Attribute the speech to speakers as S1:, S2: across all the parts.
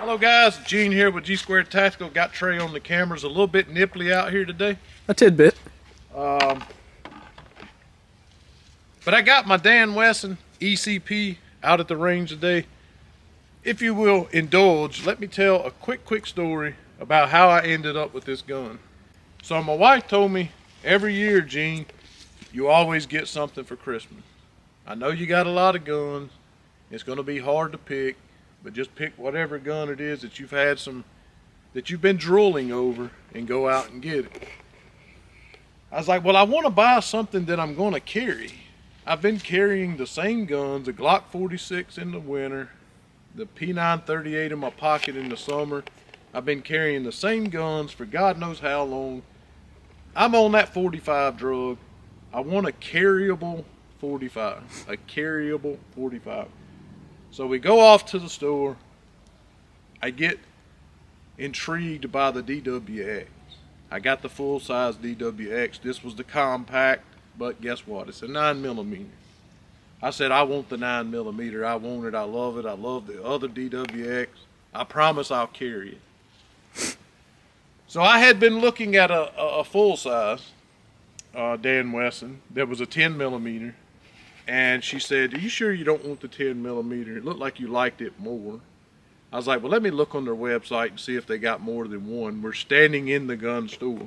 S1: Hello guys, Gene here with G Squared Tactical. Got Trey on the cameras, a little bit nipply out here today.
S2: A tidbit.
S1: But I got my Dan Wesson ECP out at the range today. If you will indulge, let me tell a quick story about how I ended up with this gun. So my wife told me every year, Gene, you always get something for Christmas. I know you got a lot of guns. It's going to be hard to pick, but just pick whatever gun it is that that you've been drooling over and go out and get it. I was like, well, I want to buy something that I'm going to carry. I've been carrying the same guns, the Glock 46 in the winter, the P938 in my pocket in the summer. I've been carrying the same guns for God knows how long. I'm on that 45 drug. I want a carryable 45, a carryable 45. So we go off to the store. I get intrigued by the DWX. I got the full-size DWX. This was the compact, but guess what? It's a 9mm. I said, I want the 9mm. I want it. I love it. I love the other DWX. I promise I'll carry it. So I had been looking at a full-size Dan Wesson. There was a 10mm. And she said, are you sure you don't want the 10mm? It looked like you liked it more. I was like, well, let me look on their website and see if they got more than one. We're standing in the gun store.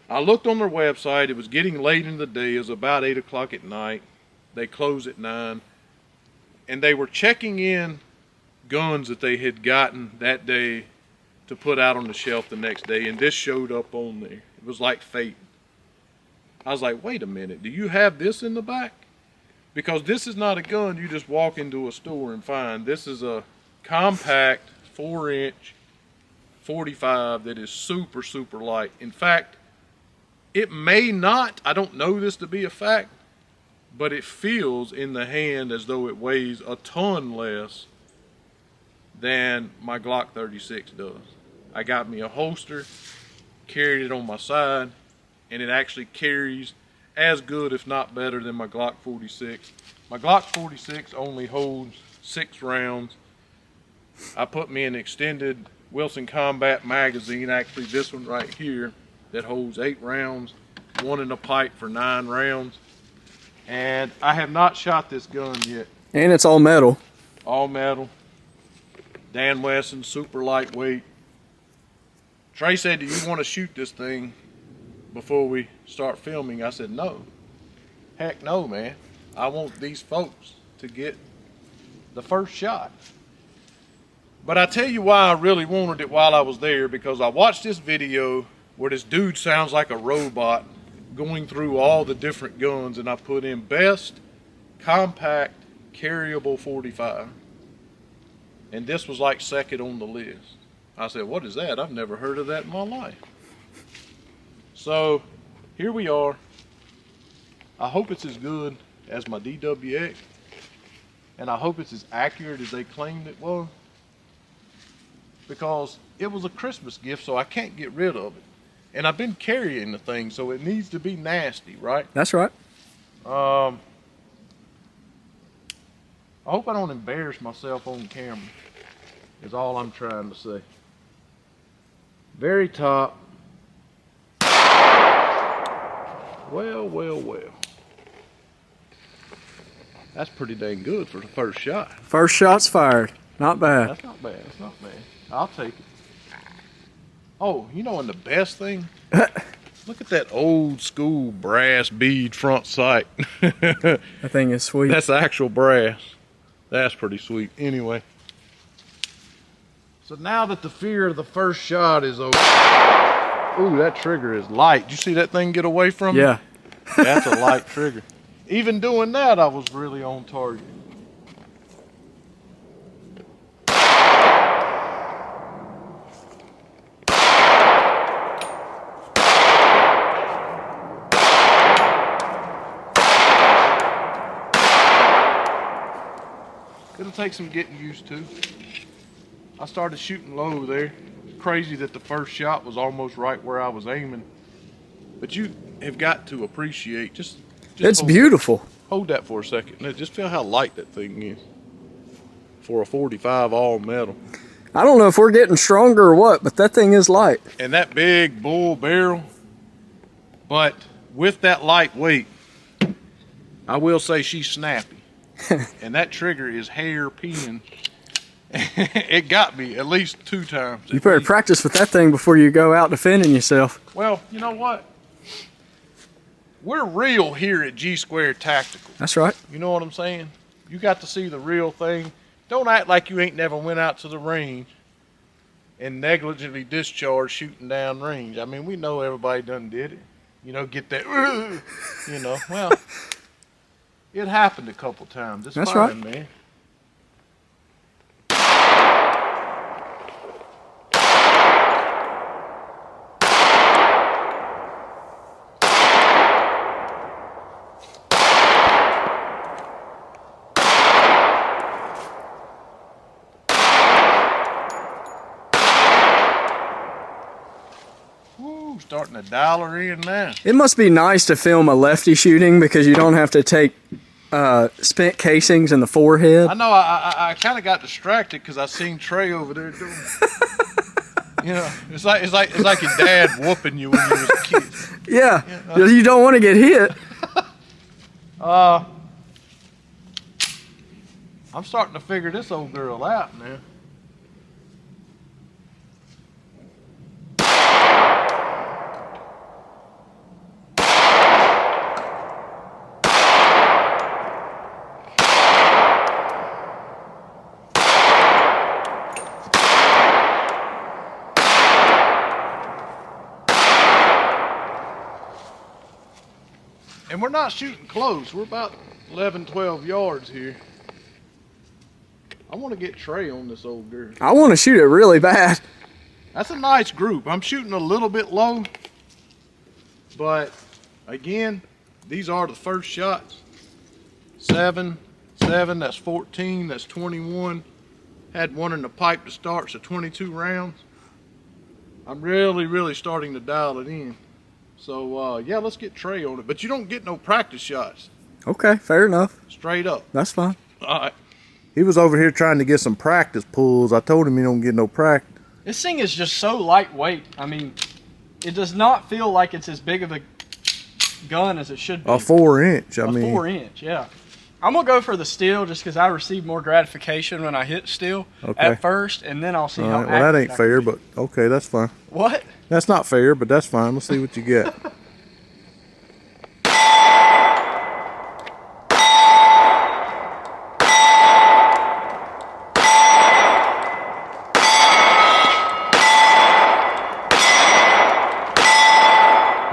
S1: I looked on their website. It was getting late in the day. It was about 8 o'clock at night. They close at 9. And they were checking in guns that they had gotten that day to put out on the shelf the next day. And this showed up on there. It was like fate. I was like, wait a minute. Do you have this in the back? Because this is not a gun you just walk into a store and find. This is a compact 4-inch 45 that is super light. In fact, it may not, I don't know this to be a fact, but it feels in the hand as though it weighs a ton less than my Glock 36 does. I got me a holster, carried it on my side, and it actually carries as good, if not better, than my Glock 46. My Glock 46 only holds 6 rounds. I put me an extended Wilson Combat magazine, actually this one right here, that holds 8 rounds, one in a pipe for 9 rounds. And I have not shot this gun yet.
S2: And it's all metal.
S1: All metal. Dan Wesson, super lightweight. Trey said, do you want to shoot this thing before we start filming? I said, no. Heck no, man. I want these folks to get the first shot. But I tell you why I really wanted it while I was there, because I watched this video where this dude sounds like a robot going through all the different guns, and I put in best compact carryable 45. And this was like second on the list. I said, what is that? I've never heard of that in my life. So here we are. I hope it's as good as my DWX, and I hope it's as accurate as they claimed it was, because it was a Christmas gift, so I can't get rid of it. And I've been carrying the thing, so it needs to be nasty, right?
S2: That's right.
S1: I hope I don't embarrass myself on camera, is all I'm trying to say. Very top. Well. That's pretty dang good for the first shot.
S2: First shot's fired. Not bad.
S1: That's not bad. That's not bad. I'll take it. Oh, you know, and the best thing? Look at that old school brass bead front sight.
S2: That thing is sweet.
S1: That's actual brass. That's pretty sweet. Anyway. So now that the fear of the first shot is over. Ooh, that trigger is light. Did you see that thing get away from me?
S2: Yeah.
S1: That's a light trigger. Even doing that, I was really on target. It'll take some getting used to. I started shooting low there. Crazy that the first shot was almost right where I was aiming. But you have got to appreciate, just
S2: It's beautiful.
S1: Hold that for a second. Now just feel how light that thing is for a 45 all metal.
S2: I don't know if we're getting stronger or what, but that thing is light.
S1: And that big bull barrel, but with that light weight, I will say she's snappy. And that trigger is hairpin. It got me at least 2 times.
S2: You better practice with that thing before you go out defending yourself.
S1: Well, you know what? We're real here at G Squared Tactical.
S2: That's right.
S1: You know what I'm saying? You got to see the real thing. Don't act like you ain't never went out to the range and negligently discharged shooting down range. I mean, we know everybody done did it. You know, get that, you know, well, it happened a couple times. It's
S2: That's
S1: fine,
S2: right.
S1: man. Woo, starting to dial her in now.
S2: It must be nice to film a lefty shooting because you don't have to take spent casings in the forehead.
S1: I know I kind of got distracted because I seen Trey over there doing it. You know, it's like your dad whooping you when you was a kid.
S2: Yeah, you don't want to get hit.
S1: I'm starting to figure this old girl out now. And we're not shooting close. We're about 11, 12 yards here. I want to get Trey on this old girl.
S2: I want to shoot it really bad.
S1: That's a nice group. I'm shooting a little bit low. But, again, these are the first shots. 7, that's 14, that's 21. Had one in the pipe to start, so 22 rounds. I'm really starting to dial it in. So, yeah, let's get Trey on it. But you don't get no practice shots.
S2: Okay, fair enough.
S1: Straight up.
S2: That's fine.
S1: All right.
S3: He was over here trying to get some practice pulls. I told him he don't get no practice.
S4: This thing is just so lightweight. I mean, it does not feel like it's as big of a gun as it should be.
S3: A 4-inch, I
S4: A
S3: mean.
S4: 4-inch, yeah. I'm going to go for the steel just because I receive more gratification when I hit steel
S3: Okay.
S4: at first, and then I'll see
S3: All
S4: how
S3: right, well, that
S4: accurate
S3: ain't
S4: I
S3: fair,
S4: can
S3: but okay, that's fine.
S4: be. What?
S3: That's not fair, but that's fine. Let's see what you get.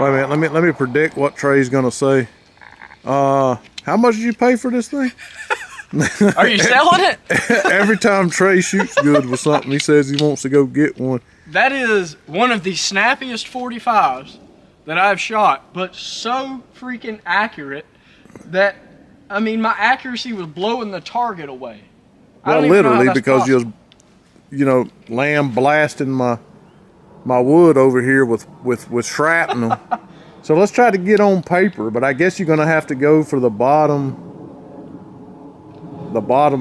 S3: Wait a minute, let me predict what Trey's gonna say. How much did you pay for this thing?
S4: Are you selling it?
S3: Every time Trey shoots good with something, he says he wants to go get one.
S4: That is one of the snappiest 45s that I've shot, but so freaking accurate that, I mean, my accuracy was blowing the target away. I
S3: Well,
S4: don't even know how
S3: literally,
S4: that's
S3: because
S4: possible.
S3: you know, lamb blasting my wood over here with shrapnel. So let's try to get on paper, but I guess you're gonna have to go for the bottom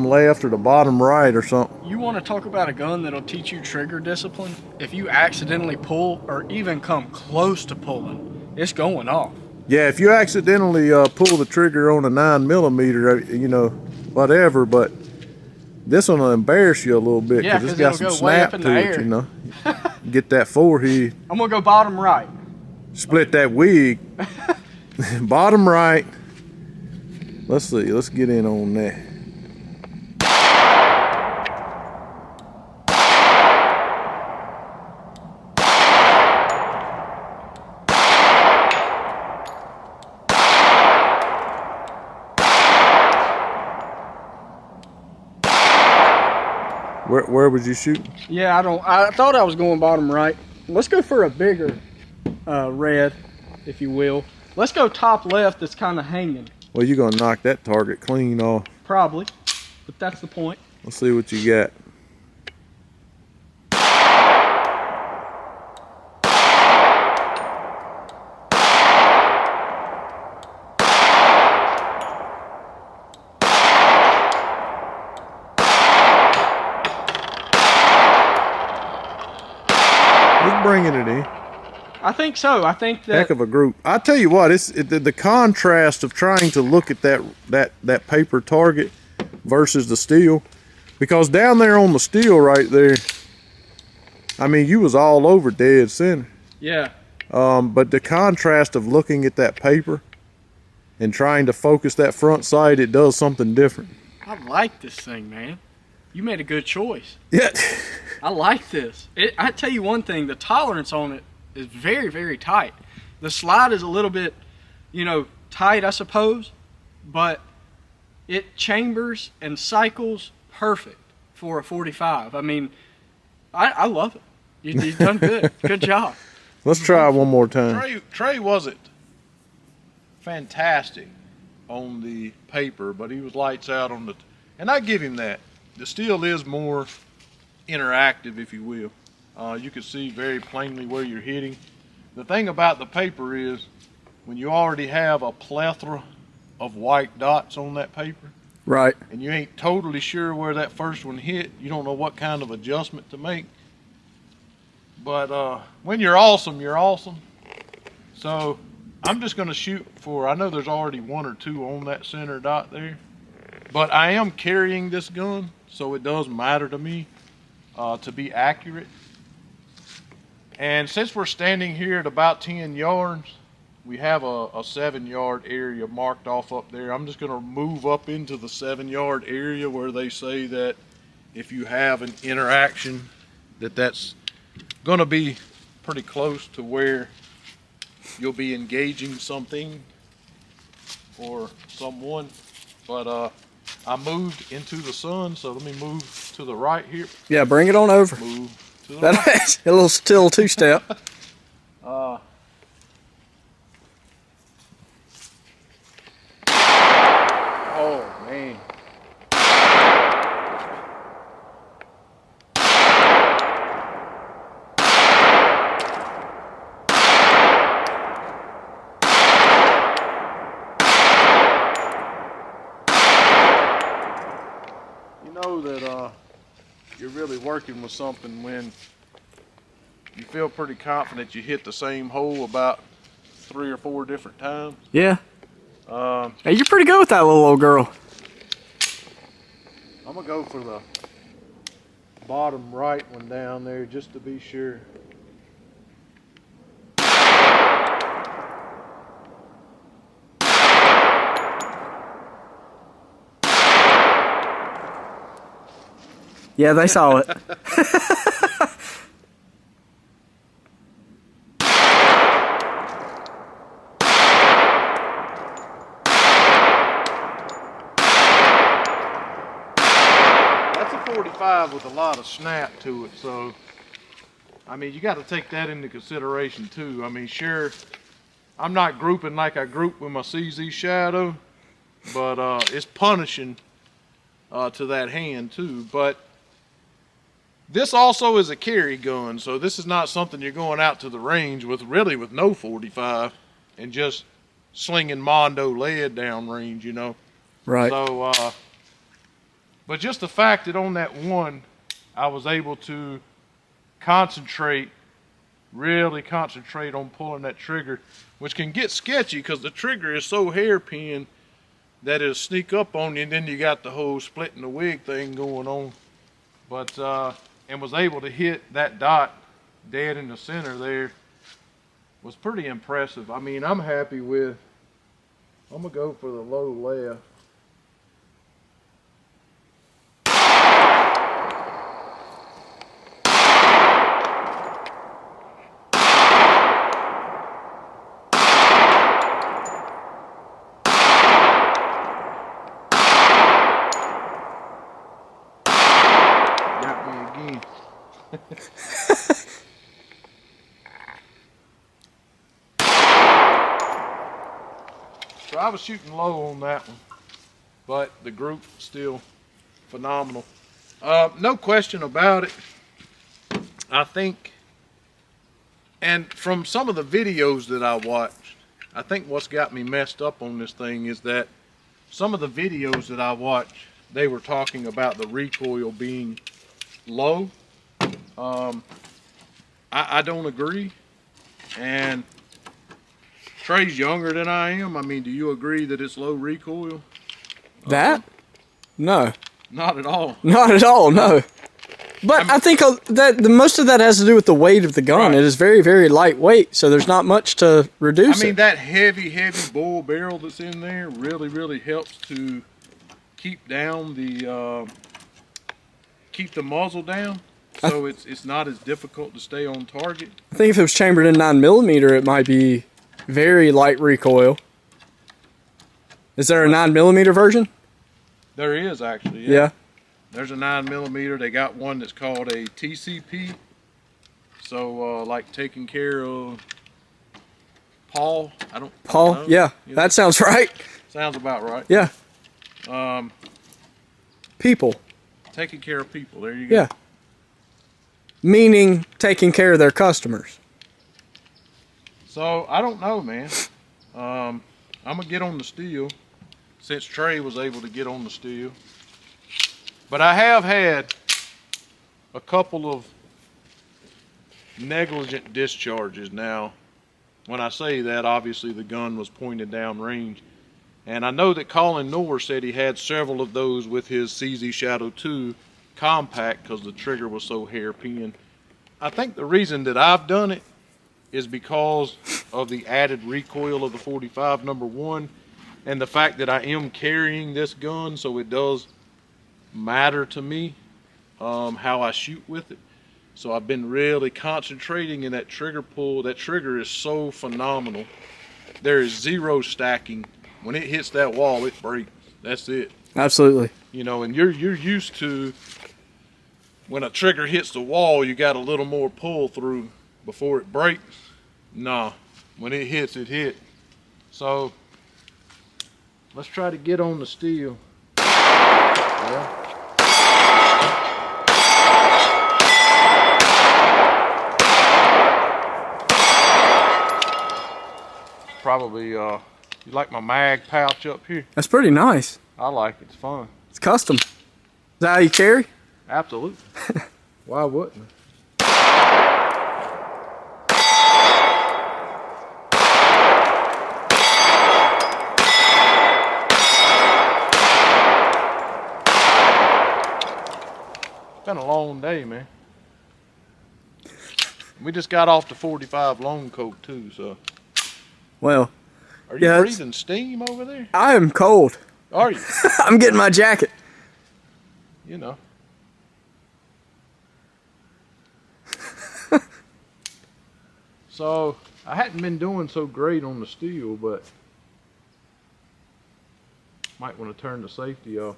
S3: left or the bottom right or something.
S4: You want to talk about a gun that'll teach you trigger discipline? If you accidentally pull or even come close to pulling, it's going off.
S3: Yeah, if you accidentally pull the trigger on a 9mm, you know, whatever, but this one will embarrass you a little bit
S4: Yeah,
S3: because it's
S4: 'cause
S3: got
S4: it'll
S3: some
S4: go way
S3: snap
S4: up in
S3: to
S4: the
S3: it,
S4: air.
S3: you know. Get that forehead,
S4: I'm going to go bottom right.
S3: split that wig, bottom right. Let's see, let's get in on that. Where was you shooting?
S4: Yeah, I thought I was going bottom right. Let's go for a bigger red, if you will. Let's go top left that's kind of hanging.
S3: Well, you're gonna knock that target clean off.
S4: Probably, but that's the point.
S3: Let's see what you got. bringing it in.
S4: I think so. I think that
S3: Heck of a group. I tell you what, the contrast of trying to look at that paper target versus the steel, because down there on the steel right there, I mean, you was all over dead center.
S4: yeah.
S3: But the contrast of looking at that paper and trying to focus that front sight, it does something different.
S4: I like this thing, man. You made a good choice.
S3: Yeah.
S4: I like this. I tell you one thing, the tolerance on it is very, very tight. The slide is a little bit, tight, I suppose, but it chambers and cycles perfect for a 45. I mean, I love it. You've done good. Good job.
S3: Let's try one more time.
S1: Trey wasn't fantastic on the paper, but he was lights out on the, and I give him that. The steel is more interactive, if you will. You can see very plainly where you're hitting. The thing about the paper is when you already have a plethora of white dots on that paper,
S2: Right.
S1: and you ain't totally sure where that first one hit, you don't know what kind of adjustment to make. But when you're awesome, you're awesome. So I'm just going to shoot for, I know there's already one or two on that center dot there, but I am carrying this gun, so it does matter to me to be accurate. And since we're standing here at about 10 yards, we have a 7-yard area marked off up there. I'm just going to move up into the 7-yard area where they say that if you have an interaction, that's going to be pretty close to where you'll be engaging something or someone. But I moved into the sun, so let me move to the right here.
S2: Yeah, bring it on over.
S1: Move to the right.
S2: That's a little still two-step.
S1: Oh man. You know that you're really working with something when you feel pretty confident you hit the same hole about 3 or 4 different times.
S2: Yeah. Hey, you're pretty good with that little old girl.
S1: I'm gonna go for the bottom right one down there just to be sure.
S2: Yeah, they saw it.
S1: That's a 45 with a lot of snap to it, so I mean you got to take that into consideration too. I mean, sure, I'm not grouping like I group with my CZ Shadow, but it's punishing to that hand too. But this also is a carry gun, so this is not something you're going out to the range with, really, with no 45 and just slinging Mondo lead down range, you know.
S2: Right.
S1: So, but just the fact that on that one, I was able to concentrate, really concentrate on pulling that trigger, which can get sketchy because the trigger is so hairpin that it'll sneak up on you, and then you got the whole splitting the wig thing going on. But, and was able to hit that dot dead in the center there was pretty impressive. I mean, I'm happy with, I'm gonna go for the low left. So I was shooting low on that one, but the group still phenomenal. No question about it. I think, and from some of the videos that I watched, I think what's got me messed up on this thing is that some of the videos that I watched, they were talking about the recoil being low. I don't agree. And Trey's younger than I am. I mean, do you agree that it's low recoil?
S2: That? No.
S1: Not at all.
S2: Not at all, no. But I think that most of that has to do with the weight of the gun.
S1: Right.
S2: It is very, very lightweight, so there's not much to reduce
S1: I mean,
S2: it.
S1: that heavy bull barrel that's in there really, really helps to keep down the keep the muzzle down, so it's not as difficult to stay on target.
S2: I think if it was chambered in 9mm, it might be very light recoil. Is there a 9mm version?
S1: There is actually.
S2: Yeah.
S1: There's a 9mm. They got one that's called a TCP. So like taking care of Paul.
S2: Paul?
S1: know.
S2: Yeah,
S1: You know,
S2: that sounds right.
S1: sounds about right.
S2: Yeah.
S1: Um,
S2: People.
S1: taking care of people. There you go.
S2: Yeah. Meaning taking care of their customers.
S1: So I don't know, man. I'm gonna get on the steel since Trey was able to get on the steel. But I have had a couple of negligent discharges. Now, when I say that, obviously the gun was pointed down range. And I know that Colin Noor said he had several of those with his CZ Shadow 2 compact because the trigger was so hairpin. I think the reason that I've done it is because of the added recoil of the 45, number one, and the fact that I am carrying this gun, so it does matter to me how I shoot with it. So I've been really concentrating in that trigger pull. That trigger is so phenomenal. There is zero stacking. When it hits that wall, it breaks. That's it.
S2: Absolutely.
S1: You know, and you're used to when a trigger hits the wall, you got a little more pull through before it breaks. Nah, when it hits, it hit. So let's try to get on the steel. Yeah. Probably, you like my mag pouch up here?
S2: That's pretty nice.
S1: I like it. It's fun.
S2: It's custom. Is that how you carry?
S1: Absolutely. Why wouldn't I? It's been a long day, man. We just got off the 45 long coat too, so.
S2: Well,
S1: Are you
S2: yeah,
S1: breathing steam over there?
S2: I am cold.
S1: Are you?
S2: I'm getting my jacket.
S1: You know. So, I hadn't been doing so great on the steel, but might want to turn the safety off.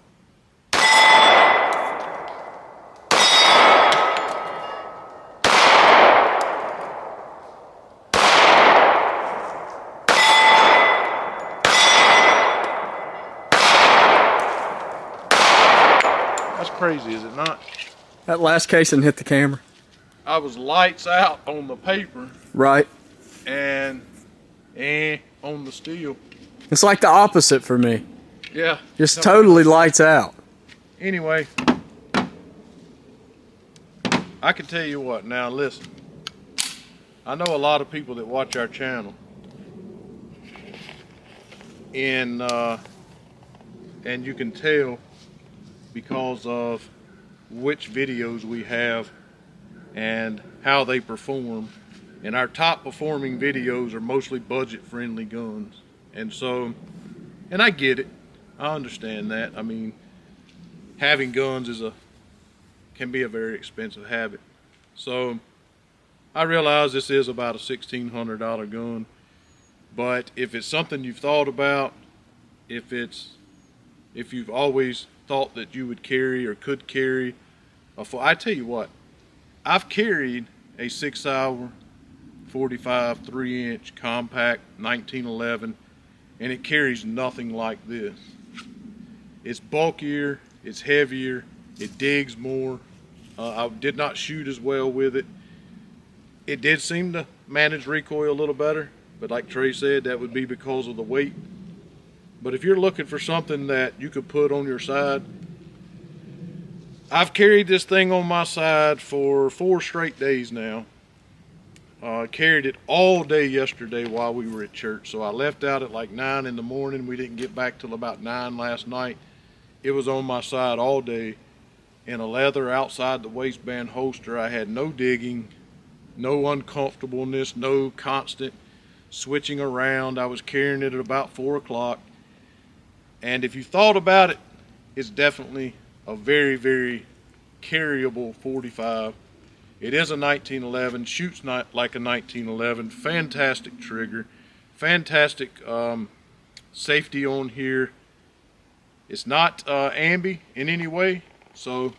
S1: That's crazy, is it not?
S2: That last casing hit the camera.
S1: I was lights out on the paper
S2: Right.
S1: and on the steel.
S2: It's like the opposite for me.
S1: Yeah.
S2: Just totally lights out.
S1: Anyway, I can tell you what. Now listen, I know a lot of people that watch our channel, and you can tell because of which videos we have and how they perform. And our top performing videos are mostly budget friendly guns. And so, and I get it. I understand that. I mean, having guns can be a very expensive habit. So I realize this is about a $1,600 gun, but if it's something you've thought about, if you've always thought that you would carry or could carry I tell you what, I've carried a 6-hour 45 3-inch compact 1911, and it carries nothing like this. It's bulkier, it's heavier, it digs more. I did not shoot as well with it. It did seem to manage recoil a little better, but like Trey said, that would be because of the weight. But if you're looking for something that you could put on your side, I've carried this thing on my side for 4 straight days now, Carried it all day yesterday while we were at church. So I left out at like 9 in the morning. We didn't get back till about 9 last night. It was on my side all day in a leather outside the waistband holster. I had no digging, no uncomfortableness, no constant switching around. I was carrying it at about 4 o'clock. And if you thought about it, it's definitely a very, very carryable 45. It is a 1911, shoots not like a 1911, fantastic trigger, fantastic safety on here. It's not ambi in any way, so,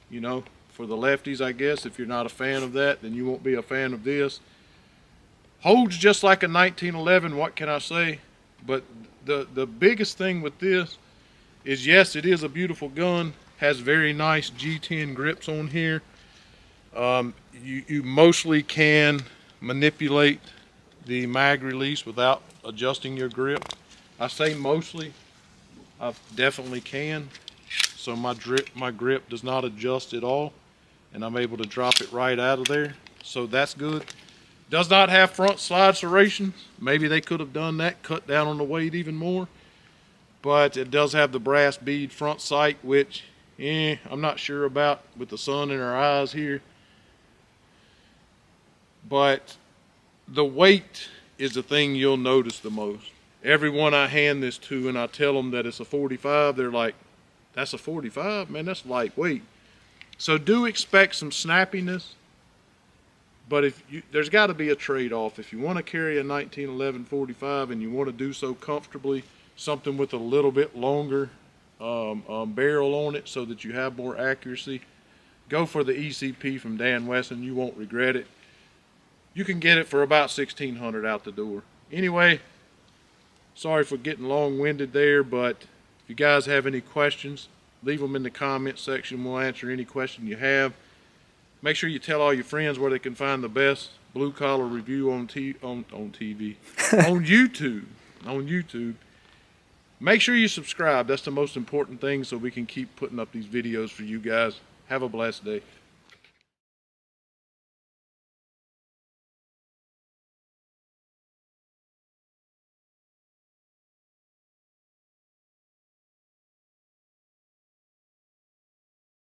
S1: you know, for the lefties, I guess, if you're not a fan of that, then you won't be a fan of this. Holds just like a 1911, what can I say? But the biggest thing with this is, yes, it is a beautiful gun, has very nice G10 grips on here. You mostly can manipulate the mag release without adjusting your grip. I say mostly, I definitely can. So my grip does not adjust at all, and I'm able to drop it right out of there. So that's good. Does not have front slide serrations. Maybe they could have done that, cut down on the weight even more. But it does have the brass bead front sight, which I'm not sure about with the sun in our eyes here. But the weight is the thing you'll notice the most. Everyone I hand this to and I tell them that it's a 45, they're like, that's a 45? Man, that's lightweight. So do expect some snappiness, but there's got to be a trade-off. If you want to carry a 1911 45 and you want to do so comfortably, something with a little bit longer barrel on it so that you have more accuracy, go for the ECP from Dan Wesson. You won't regret it. You can get it for about $1,600 out the door. Anyway, sorry for getting long-winded there, but if you guys have any questions, leave them in the comment section. We'll answer any question you have. Make sure you tell all your friends where they can find the best blue-collar review on TV, on YouTube. On YouTube. Make sure you subscribe. That's the most important thing, so we can keep putting up these videos for you guys. Have a blessed day.